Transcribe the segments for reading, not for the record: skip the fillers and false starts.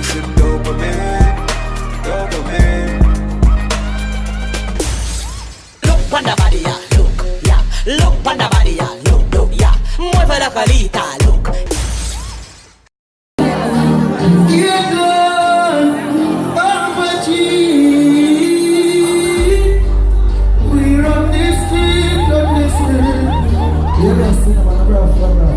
some dopamine, dopamine. Look on the body, yeah, look, yeah. Look on the body, yeah, look, yeah. Mueve la colita, look. Yeah, girl, Alpha we run this street, run this street. You don't see them on the ground,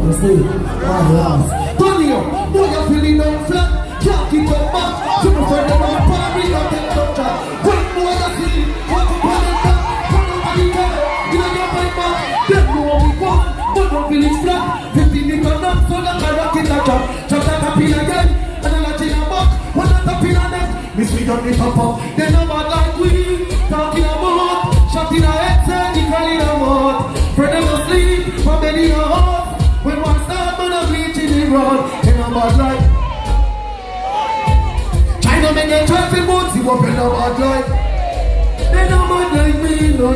you see, one last. Tony, boy, you're feeling no flat, can't keep your back. To the front of my party, you're getting no job. Wait, boy, you're feeling, walk up on the top. Come on, buddy, girl, you know you're my man. Then you want me walk, but don't feel it flat. 15 minutes up, so the car rocket a jump. Just like a pin again, and I'm not in a box. One at a pin on them, miss me on the top up. Then I'm bad like we, talking about. Shot in a head, say, you call in a mouth. Friend them asleep, my bed in a heart. When one start, man, I'm bleaching the road. Then I'm bad like China men, they try to boot, see what in a bad like. Then I'm bad like me, no.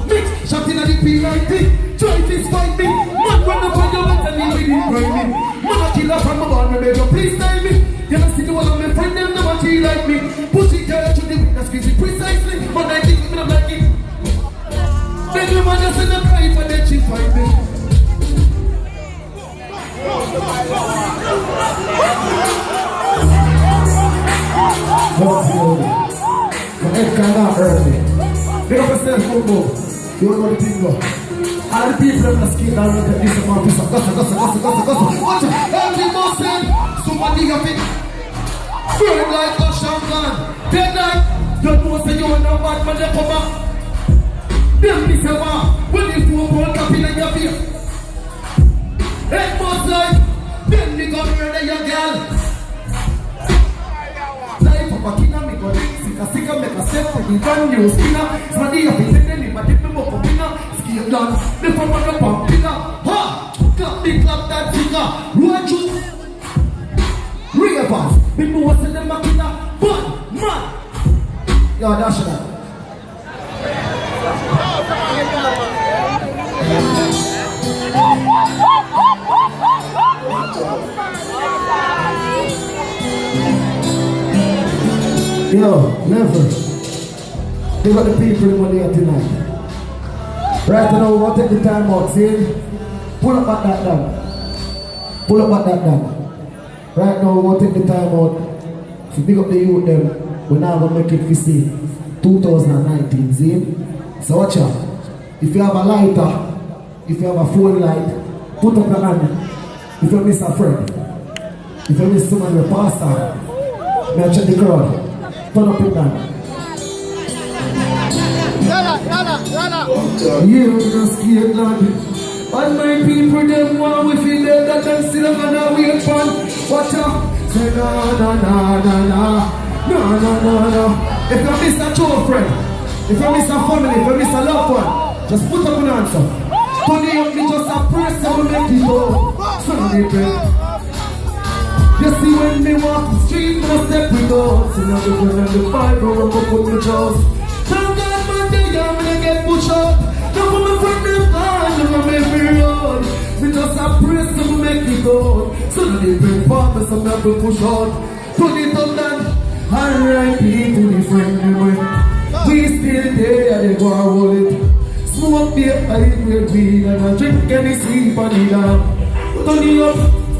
Mix, shot in a the P90. Try to fight me. Man, run up on your head and leave it right me. Man, I kill up from my band, baby, please tell me. You don't see the one of my friend, them never cheat like me. Push it girl to the witness, squeeze it precisely. But I think I'm not like it. Then the man just in the cry for that she find me. What's the order? My head cannot hurt me. Big up yourself, Bobo. You know the thing, go. All the people in the skin down with this amount of stuff. Gossa. Watch it. Every Muslim, somebody of it. Burn like Ocean Gun. Dead like, you know say you know bad man, they come back. Them this a war, when you do a ball cap in your face. Head must like, then me go murder your girl. Life of a king and me go sick and make a step to the brand new spinner. Somebody of it, then him a dip him up a winner. Ski down, the pump on the pump pinner. Ha! Clap that finger. Road juice. Ravers. People was in the machina. But, man. Yo, dash it out. Yo, never. They got the people in here tonight. Right now, we'll take the time out, see? Pull up at that down. Right now, we'll take the time out to pick up the youth them. We're now gonna make it for see 2019, see? So watch out. If you have a lighter, if you have a phone light, put up your hand. If you miss a friend, if you miss someone your pastor, may I check the crowd. Turn up your hand. You just scared lad. All my people them want we feel that them still gonna wait for. Watch out. Say no. If you miss a true friend, if you miss a family, if you miss a loved one, just put up an answer. Tony up me just a press and we make it go. Sunday break. You see when me walk the street, no step we go. See now the gun and the fire, I'm gonna put my jaws. Thank God man, I'm gonna get pushed up. Now for my friend them fine, I'm gonna make me run. Me just a press and we make it go. Sunday break, farmers, I'm gonna push out. Put it up then. R.I.P. to the friend we still there, they go and roll it. Smoke beer, I eat weed, and I drink any sleep on the lamp. Turn it up,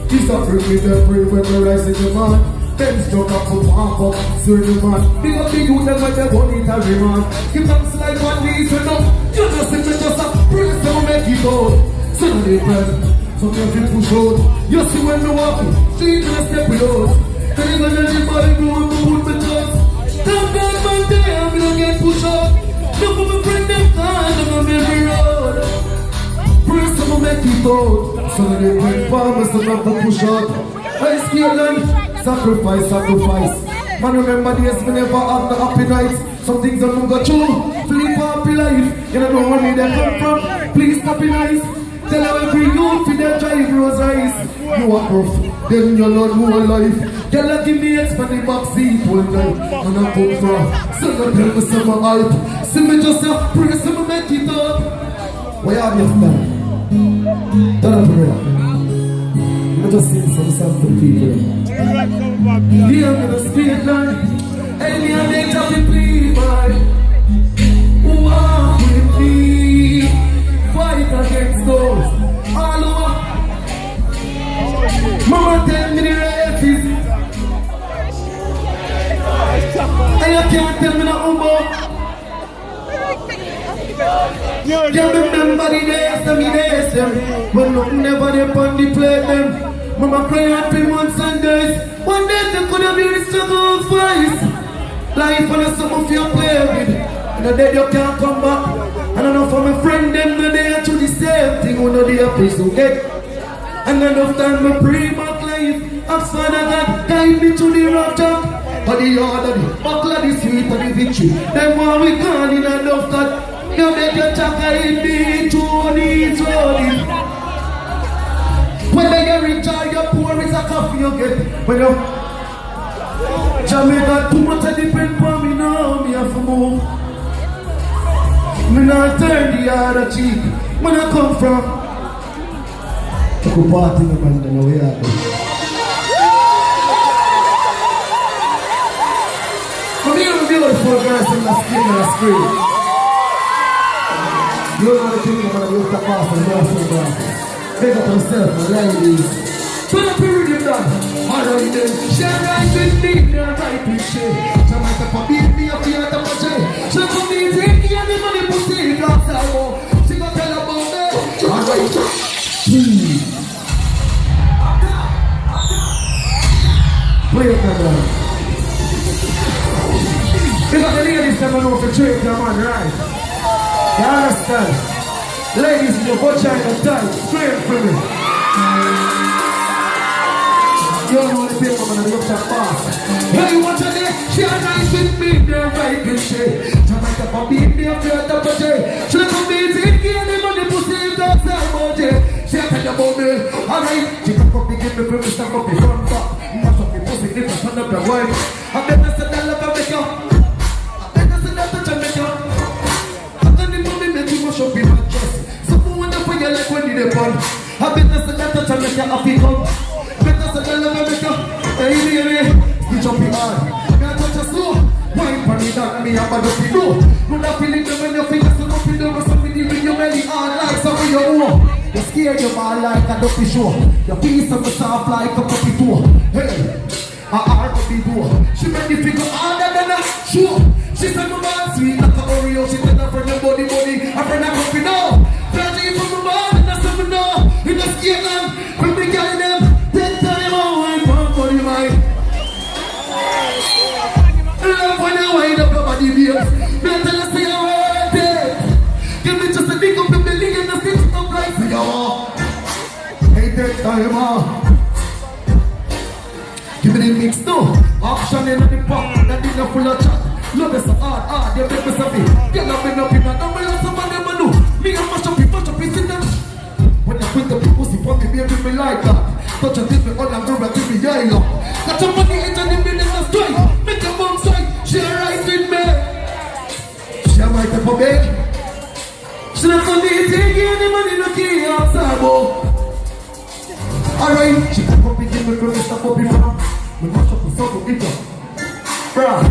just a break with the break when the rise in the man. Them struck up for pump up, sir the man. Big up the youth, them like the money every man. Give them slide one knees and up. You just sit with just a press, don't make it out. So now they press, so they push out. You see when they walk, see the step with us. Tell you when everybody go and put me trust. Thank God man there, I'm gonna get pushed up. Look for my friend them time, I'm gonna make me road. Press, I'm gonna make it out. So that they bring farmers, I'm gonna push out. I scared them, sacrifice. Man remember days we never have the happy nights. Some things that don't go through, flip happy life. You don't know where they come from, please stop it nice. Tell them every youth to their drive rose eyes. You are rough, then you're not more life. Girl, give me X for the backseat one night. And I come from, so I tell me some hype. See me just a praise, so I make it up. Why have you done? Turn up here. Let us sing some songs for people. Deal with the speed line. And me and they just be please, boy. Walk with me. Fight against those. All over. Mama tell me the rest is. And you can't tell me nothing about. You remember the days, them, when nothing never they on the plate them. Mama pray and pray on Sundays. One day they could have been the struggle voice. Life and some of you play with. And the day you can't come back. And I know for my friend them, the day I do the same thing. When the day I please to get. And enough time I pray back life. Ask Father God, guide me to the rapture. But the order, the buckle of the sweet and the victory. Then when we gone in enough that. You make your chaka in me to these rolling. Whether you're rich or you're poor, it's a coffee you get. When you Jamaica too much of depend on me now, me have to move. Me not turn the other cheek. When I come from I go party with my man, we are I'm here with beautiful girls in the skin and the screen. You know the thing about the youth pass and dance and dance. Big up yourself, my ladies. Turn up your rhythm down. Alright then. Share right with me, they're right with shit. Jamaica for beat me up here at the budget. She come me take me and the money pussy in the glass elbow. She gon' tell about me. Alright. Play it now. You got the ladies that know for drink, your man, right? You understand? Ladies, you go shine and time, straight for me. You don't know the people, man, they look that fast. Hey, what's her name? She a nice with me, they're right good shit. Jamaica for beat me up here at the budget. She come me take me and the money pussy in the budget. She a tell you about me, alright. She come up and give me for me, stand up in front back. Mash up the pussy, give me stand up your wife. I bet that's a dollar for me, yo. I bet that's a dollar to me, yo. Show be my chest. Someone wonder for you like when you dey born. I bet that's the letter to make you happy come. Bet that's the letter to make you. Hey baby, stitch up your arm. Me a touch your soul. Wine for me that me have a dirty door. No that feeling them when your fingers so up in the rest of me with your belly hard like some of your own. You scare your ball like a ducky show. Your piece of the soft like a puppy toe. Hey, a heart of the door. She made the figure harder than a show. She said my man sweet like a Oreo. She said her friend a body. Her friend a coffee now. Planting from my man and that's something now. In the skate man, when we carry them 10 times more wine for body mine. Love when you wind up your body beers. Me tell you say you're worth it. Give me just a dig up your belly and a stitch up like for you. Hey, 10 times more. Give me the mix now. Action in the pop. That dinner full of chat. Love is so hard, you make me happy. Get up in up in and I'm real some of them I know. Me and mash up in them. When I quit the people, see what me baby me like that. Touch a thing me all and go back to me eye lock. Got your money edge and the business a strike. Make your mom strike, she right with me. She right up for me. She not on the take any money no key outside. Alright, she come up and give me from Mr. Bobby from. Me mash up the song to eat up. Bruh.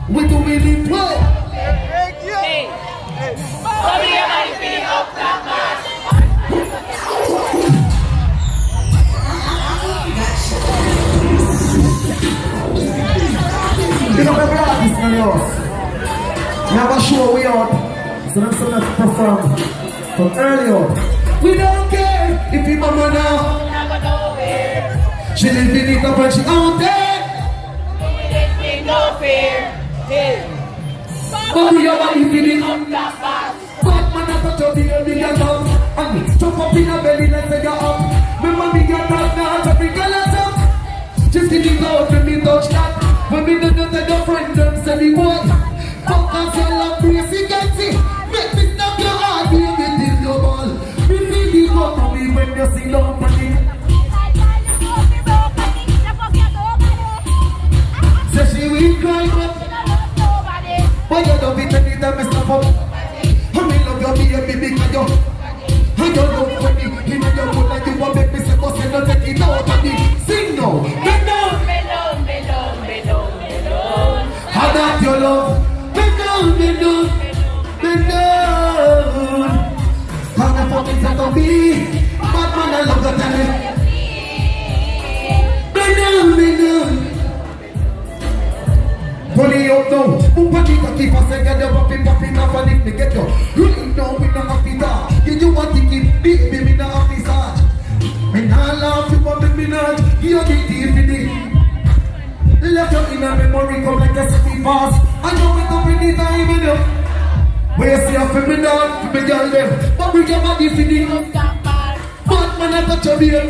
We do really play. Hey, somebody might be up that much. You know, my artists in the house. We have a show we out. So let's perform from early on. We don't care if you mama now. She living it up and she out there. No fear. Hey. But we are living Up that fast. Bad man up to the early get up. And jump up in a belly like say you're up. Remember me get up now to be girl at up. Just get it out when me touch that. When me do the friend them say me boy. Fuck us your love crazy get it. Make me stop your heart baby till your ball. Me feel the go to me you. I don't know for me. In your mood like you want make me say, but say no take it out of me. Sing now. Bend down. Bend down, bend down, bend down, bend down. How that your love? Bend down, bend down, bend down. How the fuck is that to be? Bad man, I love that time. Bend down, bend down. Pull it up now. Pumpa chica keep us and get the popping, popping up and if me get you. Right now, we not have to talk. Give you what you keep, baby, me not have to start. Me not laugh, you want me not. Give you the DVD. Left you in a memory, come like a city pass. I know it up in the time, you know. Where you see a feminine, me girl them. But bring your body for the bad man, I touch your beard.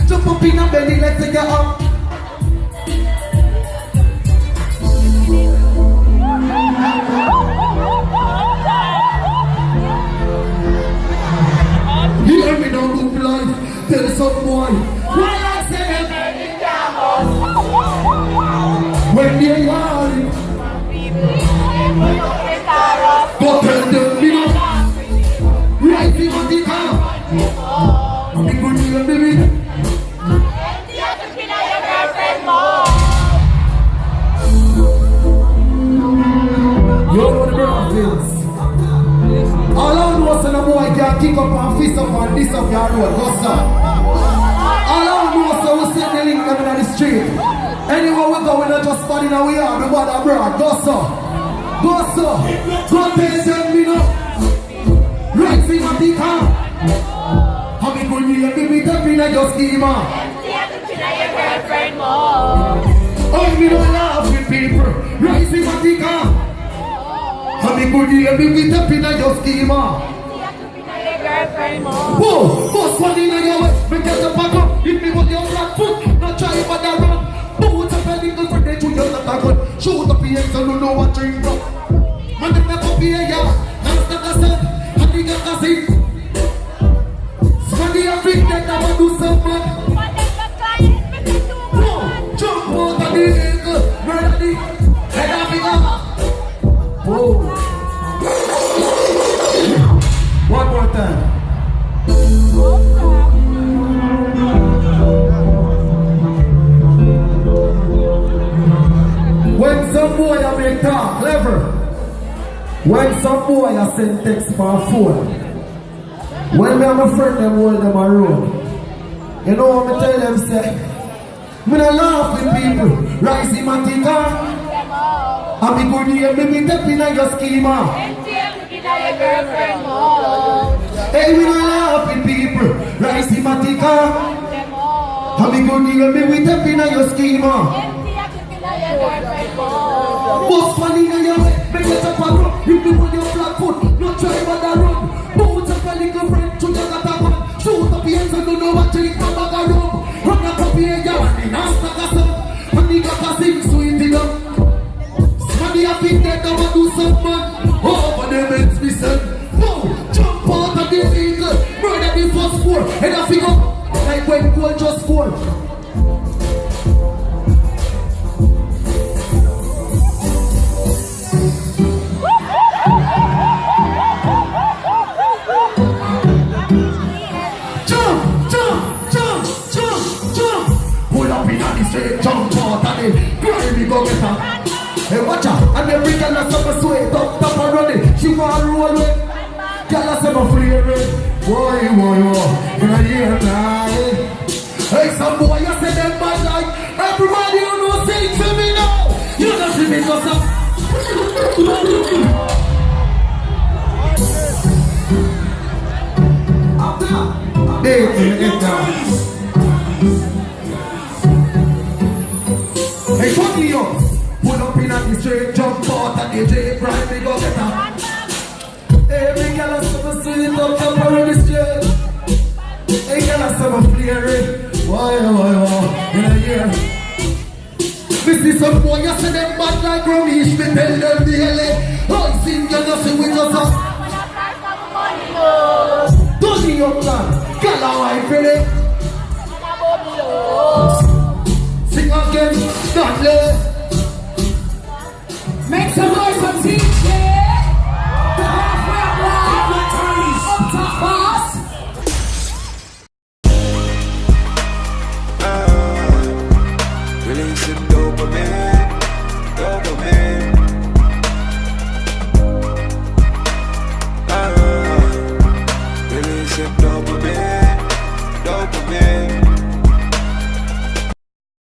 Jump up in a belly, let's take you up. Hear me now, move life. Tell some boy. Why I say when they're yelling, go tell them, you know, right in the car. I'm the good girl, baby. You know the brother feels. All I know is that a boy can kick up and fist up and this up your road, go sir. All I know is that we send the link them in the street. Anywhere we go, we not just body now we are, the body abroad, go sir. Go sir. Go tell them, you know. Right thing at the car. How me good you let me be tapping at your schema. Oh, me don't laugh with people. Right thing at the car. How me good you let me be tapping at your schema. Whoa, boss one in your way. Make us a back up. Hit me with your flat foot. Not try but that run. Boot up a little for the two years that I got. Shoot up here so you know what drink up. Man, if I come here, yeah. That's not a set. I think I can see. Somebody a big that I want to do something. Whoa, jump out of the eagle. Murder the head of it up. Whoa. One more time. When some boy I make talk clever. When some boy I send text for a phone. When me and my friend them hold them a road. You know what I tell them say? Me not laugh with people. Rise in my car. And me good here, me be tapping on your schema. Hey, we not laugh with people. Rise in my car. And me good here, me be tapping on your schema. Boss money in your way, make it up a run. You do on your flat foot, not try but that run. Boot up a little friend to your gun. Shoot up here so you know what to eat from back a room. Run up here, you and the nasty gossip. And the got a sing sweet it up. Somebody a big dead, I want to do something. Oh, but they makes me say, whoa, jump out of the vehicle. Murder the first score, and I figure, like when goal just scored. Jump out of it, grimy go get her. Hey, watch out, and every girl has some sweat up, top and running. She want roll with, girl has some free with. Boy, in a year now. Hey, some boy, you say them bad like everybody you know say it to me now. You don't see me cause I'm they get down. Hey, fuck me up. Pull up in at the street, jump out at the J, right, we go get her. Every girl has some sweet up, jump around the street. Hey, girl has some flare. Why, in a year. We see some boy, you say them bad like Romish, we tell them daily. Oh, sing, you know, see, we just up. Tony up, man. Girl, how I feel it. Sing again, Dudley.